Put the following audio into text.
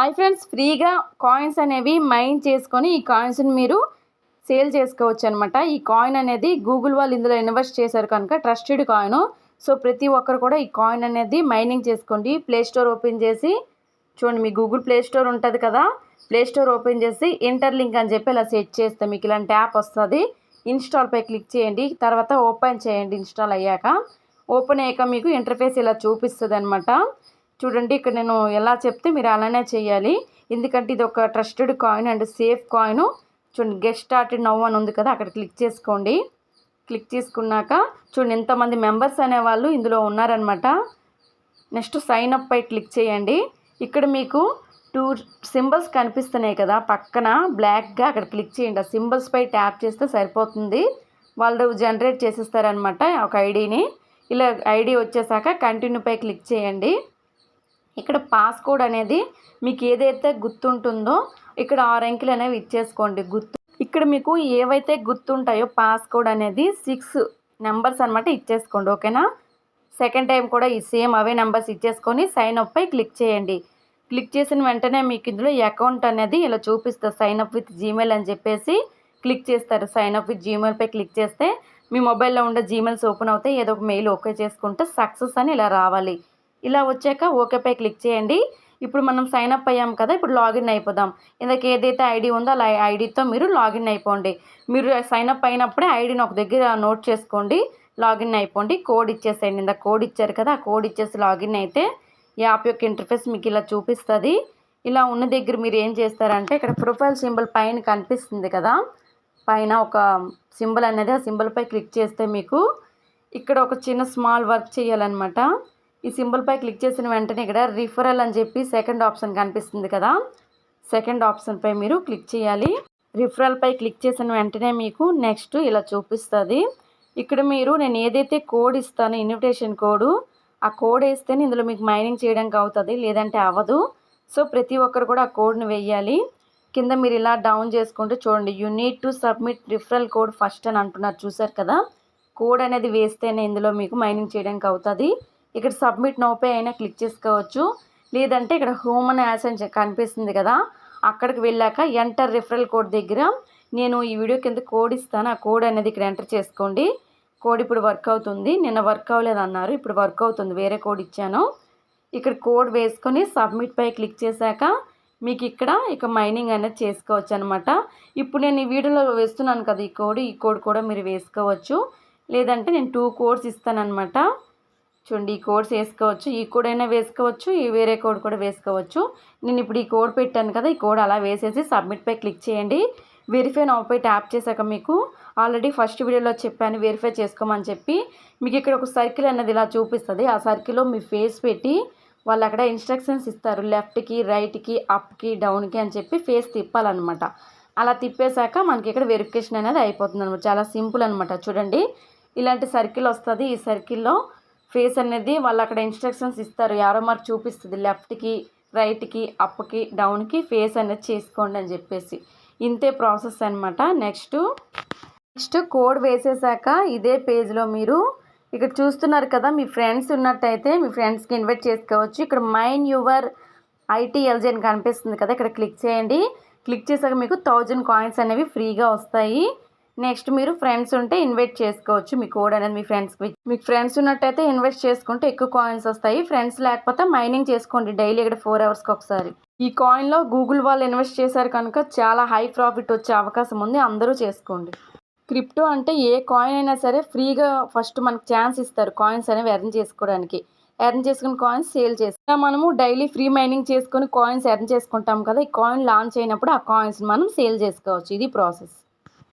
Hi friends, ఫ్రీగా coins అనేవి mine చేసుకొని ఈ కాయిన్స్ని మీరు సేల్ చేసుకోవచ్చు అనమాట. ఈ కాయిన్ అనేది గూగుల్ వాళ్ళు ఇందులో ఇన్వెస్ట్ చేశారు కనుక ట్రస్టెడ్ కాయిన్. సో ప్రతి ఒక్కరు కూడా ఈ కాయిన్ అనేది మైనింగ్ చేసుకోండి. ప్లే స్టోర్ ఓపెన్ చేసి చూడండి, మీ గూగుల్ ప్లే స్టోర్ ఉంటుంది కదా, ప్లే స్టోర్ ఓపెన్ చేసి ఇంటర్లింక్ అని చెప్పి ఇలా సెట్ చేస్తే మీకు ఇలాంటి యాప్ వస్తుంది. ఇన్స్టాల్ పై క్లిక్ చేయండి, తర్వాత ఓపెన్ చేయండి. ఇన్స్టాల్ అయ్యాక ఓపెన్ అయ్యాక మీకు ఇంటర్ఫేస్ ఇలా చూపిస్తుంది అనమాట. చూడండి, ఇక్కడ నేను ఎలా చెప్తే మీరు అలానే చేయాలి, ఎందుకంటే ఇది ఒక trusted coin and safe coin. చూడండి, గెట్ స్టార్టెడ్ నౌ అని ఉంది కదా, అక్కడ క్లిక్ చేసుకోండి. క్లిక్ చేసుకున్నాక చూడండి ఎంతమంది మెంబర్స్ అనేవాళ్ళు ఇందులో ఉన్నారనమాట. నెక్స్ట్ సైన్ అప్ పై క్లిక్ చేయండి. ఇక్కడ మీకు 2 సింబల్స్ కనిపిస్తున్నాయి కదా పక్కన బ్లాక్గా, అక్కడ క్లిక్ చేయండి. ఆ సింబల్స్ పై ట్యాప్ చేస్తే సరిపోతుంది. వాళ్ళు జనరేట్ చేసేస్తారనమాట ఒక ఐడిని. ఇలా ఐడి వచ్చేసాక కంటిన్యూ పై క్లిక్ చేయండి. ఇక్కడ పాస్కోడ్ అనేది మీకు ఏదైతే గుర్తుంటుందో ఇక్కడ 6 అంకెలు అనేవి ఇచ్చేసుకోండి. ఇక్కడ మీకు ఏవైతే గుర్తుంటాయో పాస్కోడ్ అనేది 6 నెంబర్స్ అనమాట ఇచ్చేసుకోండి. ఓకేనా? సెకండ్ టైం కూడా ఈ సేమ్ అవే నెంబర్స్ ఇచ్చేసుకొని సైన్ అప్ పై క్లిక్ చేయండి. క్లిక్ చేసిన వెంటనే మీకు ఇందులో అకౌంట్ అనేది ఇలా చూపిస్తారు, సైన్ అప్ విత్ జీమెయిల్ అని చెప్పేసి క్లిక్ చేస్తారు. సైన్ అప్ విత్ జీమెయిల్ పై క్లిక్ చేస్తే మీ మొబైల్లో ఉండే జీమెయిల్స్ ఓపెన్ అవుతాయి. ఏదో ఒక మెయిల్ ఓకే చేసుకుంటే సక్సెస్ అని ఇలా రావాలి. ఇలా వచ్చాక ఓకేపై క్లిక్ చేయండి. ఇప్పుడు మనం సైన్ అప్ అయ్యాం కదా, ఇప్పుడు లాగిన్ అయిపోదాం. ఇందాక ఏదైతే ఐడి ఉందో అలా ఐడితో మీరు లాగిన్ అయిపోండి. మీరు సైన్ అప్ అయినప్పుడే ఐడిని ఒక దగ్గర నోట్ చేసుకోండి, లాగిన్ అయిపోండి. కోడ్ ఇచ్చేసేయండి. ఇందాక కోడ్ ఇచ్చారు కదా, ఆ కోడ్ ఇచ్చేసి లాగిన్ అయితే యాప్ యొక్క ఇంటర్ఫేస్ మీకు ఇలా చూపిస్తుంది. ఇలా ఉన్న దగ్గర మీరు ఏం చేస్తారంటే ఇక్కడ ప్రొఫైల్ సింబల్ పైన కనిపిస్తుంది కదా, పైన ఒక సింబల్ అనేది, ఆ సింబల్పై క్లిక్ చేస్తే మీకు ఇక్కడ ఒక చిన్న స్మాల్ వర్క్ చేయాలన్నమాట. ఈ సింబల్పై క్లిక్ చేసిన వెంటనే ఇక్కడ రిఫరల్ అని చెప్పి సెకండ్ ఆప్షన్ కనిపిస్తుంది కదా, సెకండ్ ఆప్షన్పై మీరు క్లిక్ చేయాలి. రిఫరల్పై క్లిక్ చేసిన వెంటనే మీకు నెక్స్ట్ ఇలా చూపిస్తుంది. ఇక్కడ మీరు నేను ఏదైతే కోడ్ ఇస్తానో ఇన్విటేషన్ కోడ్, ఆ కోడ్ వేస్తేనే ఇందులో మీకు మైనింగ్ చేయడానికి అవుతుంది, లేదంటే అవ్వదు. సో ప్రతి ఒక్కరు కూడా ఆ కోడ్ని వేయాలి. కింద మీరు ఇలా డౌన్ చేసుకుంటూ చూడండి, you need to submit referral code first అని అంటున్నారు, చూసారు కదా. కోడ్ అనేది వేస్తేనే ఇందులో మీకు మైనింగ్ చేయడానికి అవుతుంది. ఇక్కడ సబ్మిట్ నౌపై అయినా క్లిక్ చేసుకోవచ్చు, లేదంటే ఇక్కడ హోమ్ అనే యాసెన్స్ కనిపిస్తుంది కదా, అక్కడికి వెళ్ళాక ఎంటర్ రిఫరల్ కోడ్ దగ్గర నేను ఈ వీడియో కింద కోడ్ ఇస్తాను, ఆ కోడ్ అనేది ఇక్కడ ఎంటర్ చేసుకోండి. కోడ్ ఇప్పుడు వర్క్ అవుతుంది. నిన్న వర్క్ అవ్వలేదు అన్నారు, ఇప్పుడు వర్క్ అవుతుంది. వేరే కోడ్ ఇచ్చాను. ఇక్కడ కోడ్ వేసుకొని సబ్మిట్ పై క్లిక్ చేశాక మీకు ఇక్కడ ఇక మైనింగ్ అనేది చేసుకోవచ్చు అనమాట. ఇప్పుడు నేను ఈ వీడియోలో వేస్తున్నాను కదా ఈ కోడ్ కూడా మీరు వేసుకోవచ్చు, లేదంటే నేను 2 కోడ్స్ ఇస్తానన్నమాట. చూడండి, ఈ కోడ్స్ వేసుకోవచ్చు, ఈ కోడ్ అయినా వేసుకోవచ్చు, ఈ వేరే కోడ్ కూడా వేసుకోవచ్చు. నేను ఇప్పుడు ఈ కోడ్ పెట్టాను కదా, ఈ కోడ్ అలా వేసేసి సబ్మిట్ పై క్లిక్ చేయండి. వెరిఫై నౌపై ట్యాప్ చేశాక మీకు ఆల్రెడీ ఫస్ట్ వీడియోలో చెప్పాను వెరిఫై చేసుకోమని చెప్పి, మీకు ఇక్కడ ఒక సర్కిల్ అనేది ఇలా చూపిస్తుంది. ఆ సర్కిల్లో మీ ఫేస్ పెట్టి వాళ్ళు అక్కడ ఇన్స్ట్రక్షన్స్ ఇస్తారు, లెఫ్ట్కి, రైట్కి, అప్కి, డౌన్కి అని చెప్పి ఫేస్ తిప్పాలన్నమాట. అలా తిప్పేశాక మనకి ఇక్కడ వెరిఫికేషన్ అనేది అయిపోతుంది అనమాట. చాలా సింపుల్ అనమాట. చూడండి, ఇలాంటి సర్కిల్ వస్తుంది. ఈ సర్కిల్లో ఫేస్ అనేది వాళ్ళు అక్కడ ఇన్స్ట్రక్షన్స్ ఇస్తారు, యారో మార్క్ చూపిస్తుంది, లెఫ్ట్కి, రైట్కి, అప్కి, డౌన్కి ఫేస్ అనేది చేసుకోండి అని చెప్పేసి. ఇంతే ప్రాసెస్ అనమాట. నెక్స్ట్ కోడ్ వేసేసాక ఇదే పేజ్లో మీరు ఇక్కడ చూస్తున్నారు కదా, మీ ఫ్రెండ్స్ ఉన్నట్టయితే మీ ఫ్రెండ్స్కి ఇన్వైట్ చేసుకోవచ్చు. ఇక్కడ మైన్ యువర్ ITLG అని కనిపిస్తుంది కదా, ఇక్కడ క్లిక్ చేయండి. క్లిక్ చేశాక మీకు 1000 కాయిన్స్ అనేవి ఫ్రీగా వస్తాయి. నెక్స్ట్ మీరు ఫ్రెండ్స్ ఉంటే ఇన్వైట్ చేసుకోవచ్చు. మీ కోడ్ అనేది మీ ఫ్రెండ్స్కి, మీకు ఫ్రెండ్స్ ఉన్నట్టయితే ఇన్వైట్ చేసుకుంటే ఎక్కువ కాయిన్స్ వస్తాయి. ఫ్రెండ్స్ లేకపోతే మైనింగ్ చేసుకోండి డైలీ ఇక్కడ 4 అవర్స్కి ఒకసారి. ఈ కాయిన్లో గూగుల్ వాళ్ళు ఇన్వెస్ట్ చేశారు కనుక చాలా హై ప్రాఫిట్ వచ్చే అవకాశం ఉంది, అందరూ చేసుకోండి. క్రిప్టో అంటే ఏ కాయిన్ అయినా సరే ఫ్రీగా ఫస్ట్ మనకు ఛాన్స్ ఇస్తారు కాయిన్స్ అనేవి ఎర్న్ చేసుకోవడానికి. ఎర్న్ చేసుకుని కాయిన్స్ సేల్ చేస్తాం. మనము డైలీ ఫ్రీ మైనింగ్ చేసుకొని కాయిన్స్ ఎర్న్ చేసుకుంటాం కదా, ఈ కాయిన్ లాంచ్ అయినప్పుడు ఆ కాయిన్స్ మనం సేల్ చేసుకోవచ్చు. ఇది ప్రాసెస్.